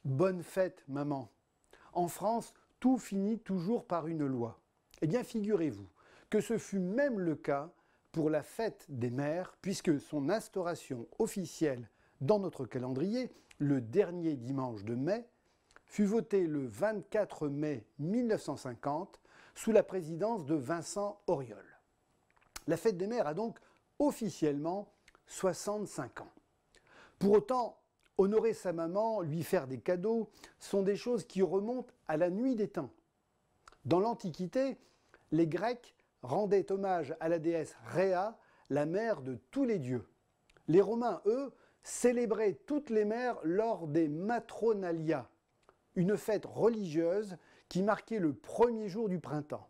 Bonne fête, maman. En France, tout finit toujours par une loi. Eh bien, figurez-vous que ce fut même le cas pour la fête des mères, puisque son instauration officielle dans notre calendrier, le dernier dimanche de mai, fut votée le 24 mai 1950 sous la présidence de Vincent Auriol. La fête des mères a donc officiellement 65 ans. Pour autant, honorer sa maman, lui faire des cadeaux, sont des choses qui remontent à la nuit des temps. Dans l'Antiquité, les Grecs rendaient hommage à la déesse Rhéa, la mère de tous les dieux. Les Romains, eux, célébraient toutes les mères lors des Matronalia, une fête religieuse qui marquait le premier jour du printemps.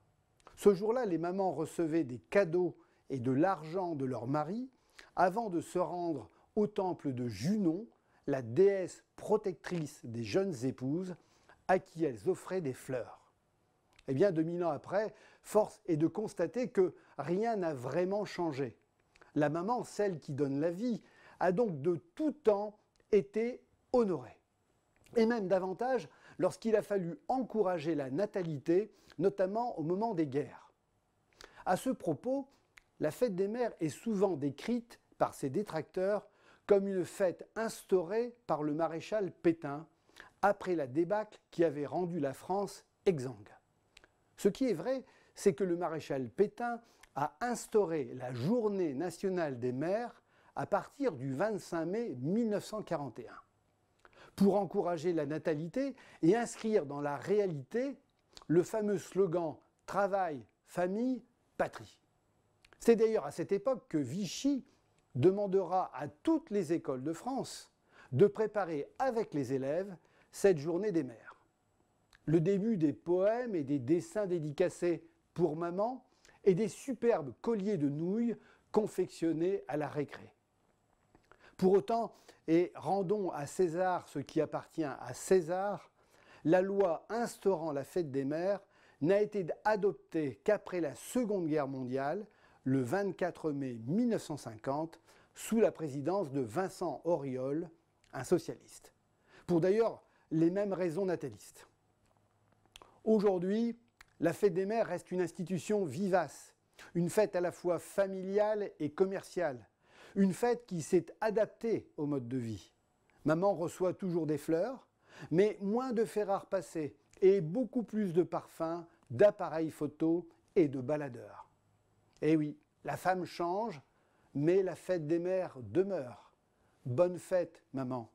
Ce jour-là, les mamans recevaient des cadeaux et de l'argent de leur mari avant de se rendre au temple de Junon, la déesse protectrice des jeunes épouses, à qui elles offraient des fleurs. Eh bien, 2000 ans après, force est de constater que rien n'a vraiment changé. La maman, celle qui donne la vie, a donc de tout temps été honorée. Et même davantage lorsqu'il a fallu encourager la natalité, notamment au moment des guerres. À ce propos, la fête des mères est souvent décrite par ses détracteurs comme une fête instaurée par le maréchal Pétain après la débâcle qui avait rendu la France exsangue. Ce qui est vrai, c'est que le maréchal Pétain a instauré la Journée nationale des mères à partir du 25 mai 1941 pour encourager la natalité et inscrire dans la réalité le fameux slogan « Travail, famille, patrie ». C'est d'ailleurs à cette époque que Vichy demandera à toutes les écoles de France de préparer avec les élèves cette journée des mères. Le début des poèmes et des dessins dédicacés pour maman et des superbes colliers de nouilles confectionnés à la récré. Pour autant, et rendons à César ce qui appartient à César, la loi instaurant la fête des mères n'a été adoptée qu'après la Seconde Guerre mondiale, le 24 mai 1950, sous la présidence de Vincent Auriol, un socialiste. Pour d'ailleurs les mêmes raisons natalistes. Aujourd'hui, la fête des mères reste une institution vivace, une fête à la fois familiale et commerciale, une fête qui s'est adaptée au mode de vie. Maman reçoit toujours des fleurs, mais moins de fer à repasser et beaucoup plus de parfums, d'appareils photo et de baladeurs. Eh oui, la femme change, mais la fête des mères demeure. Bonne fête, maman.